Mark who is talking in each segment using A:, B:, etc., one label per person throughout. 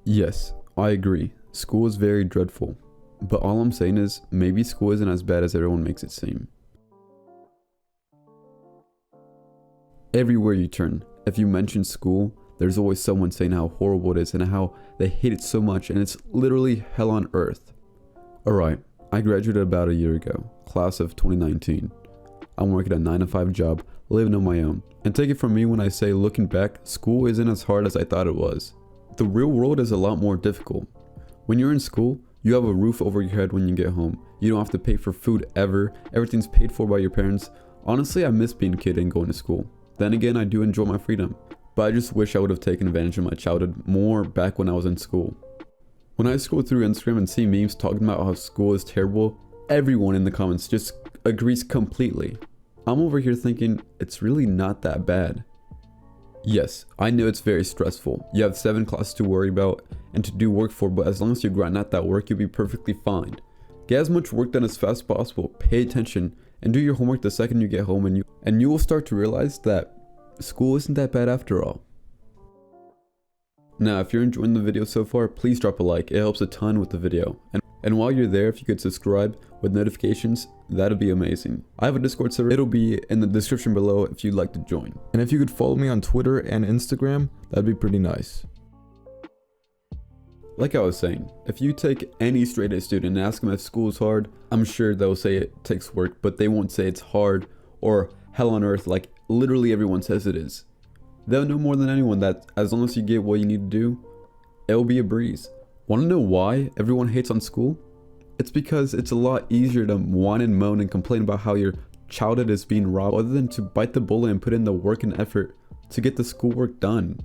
A: Yes, I agree. School is very dreadful. But all I'm saying is, maybe school isn't as bad as everyone makes it seem. Everywhere you turn, if you mention school, there's always someone saying how horrible it is and how they hate it so much, and it's literally hell on earth. Alright, I graduated about a year ago, class of 2019. I'm working a 9-to-5 job, living on my own. And take it from me when I say, looking back, school isn't as hard as I thought it was. The real world is a lot more difficult. When you're in school, you have a roof over your head when you get home. You don't have to pay for food ever. Everything's paid for by your parents. Honestly, I miss being a kid and going to school. Then again, I do enjoy my freedom. But I just wish I would have taken advantage of my childhood more back when I was in school. When I scroll through Instagram and see memes talking about how school is terrible, everyone in the comments just agrees completely. I'm over here thinking, it's really not that bad. Yes, I know it's very stressful. You have 7 classes to worry about and to do work for, but as long as you grind out that work, you'll be perfectly fine. Get as much work done as fast as possible, pay attention, and do your homework the second you get home, and you will start to realize that school isn't that bad after all. Now, if you're enjoying the video so far, please drop a like. It helps a ton with the video. And while you're there, if you could subscribe with notifications, that'd be amazing. I have a Discord server. It'll be in the description below if you'd like to join. And if you could follow me on Twitter and Instagram, that'd be pretty nice. Like I was saying, if you take any straight A student and ask them if school is hard, I'm sure they'll say it takes work, but they won't say it's hard or hell on earth like literally everyone says it is. They'll know more than anyone that as long as you get what you need to do, it'll be a breeze. Want to know why everyone hates on school? It's because it's a lot easier to whine and moan and complain about how your childhood is being robbed other than to bite the bullet and put in the work and effort to get the schoolwork done.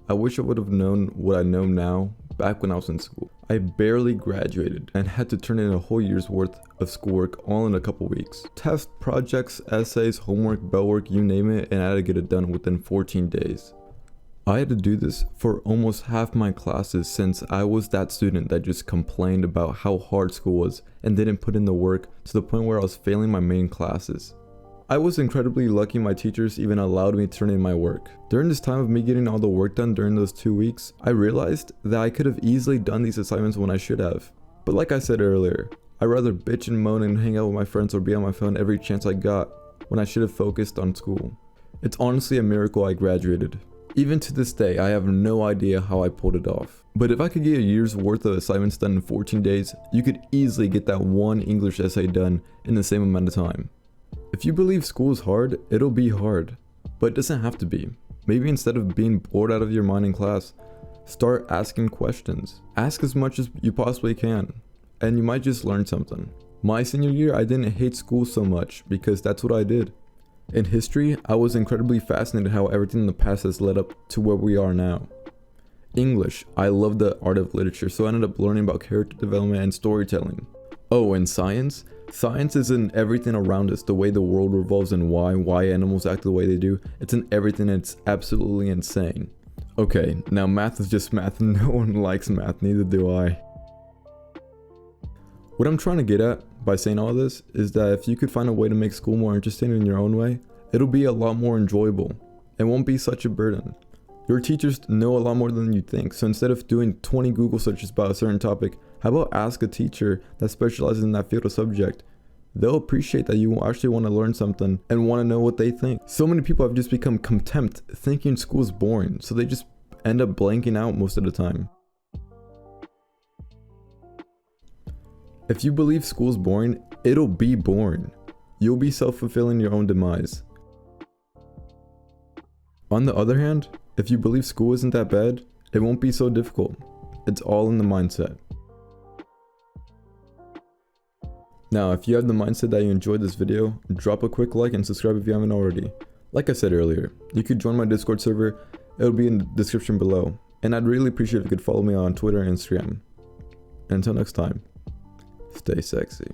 A: I wish I would have known what I know now back when I was in school. I barely graduated and had to turn in a whole year's worth of schoolwork all in a couple weeks. Tests, projects, essays, homework, bell work, you name it, and I had to get it done within 14 days. I had to do this for almost half my classes since I was that student that just complained about how hard school was and didn't put in the work to the point where I was failing my main classes. I was incredibly lucky my teachers even allowed me to turn in my work. During this time of me getting all the work done during those 2 weeks, I realized that I could have easily done these assignments when I should have. But like I said earlier, I'd rather bitch and moan and hang out with my friends or be on my phone every chance I got when I should have focused on school. It's honestly a miracle I graduated. Even to this day, I have no idea how I pulled it off. But if I could get a year's worth of assignments done in 14 days, you could easily get that one English essay done in the same amount of time. If you believe school is hard, it'll be hard. But it doesn't have to be. Maybe instead of being bored out of your mind in class, start asking questions. Ask as much as you possibly can, and you might just learn something. My senior year, I didn't hate school so much because that's what I did. In history, I was incredibly fascinated how everything in the past has led up to where we are now. English, I loved the art of literature, so I ended up learning about character development and storytelling. Oh, and science? Science is in everything around us, the way the world revolves and why animals act the way they do. It's in everything, and it's absolutely insane. Okay, now math is just math and no one likes math, neither do I. What I'm trying to get at by saying all this is that if you could find a way to make school more interesting in your own way, it'll be a lot more enjoyable. It won't be such a burden. Your teachers know a lot more than you think, so instead of doing 20 Google searches about a certain topic, how about ask a teacher that specializes in that field of subject? They'll appreciate that you actually want to learn something and want to know what they think. So many people have just become contempt thinking school is boring, so they just end up blanking out most of the time. If you believe school's boring, it'll be boring. You'll be self-fulfilling your own demise. On the other hand, if you believe school isn't that bad, it won't be so difficult. It's all in the mindset. Now, if you have the mindset that you enjoyed this video, drop a quick like and subscribe if you haven't already. Like I said earlier, you could join my Discord server, it'll be in the description below. And I'd really appreciate if you could follow me on Twitter and Instagram. And until next time, stay sexy.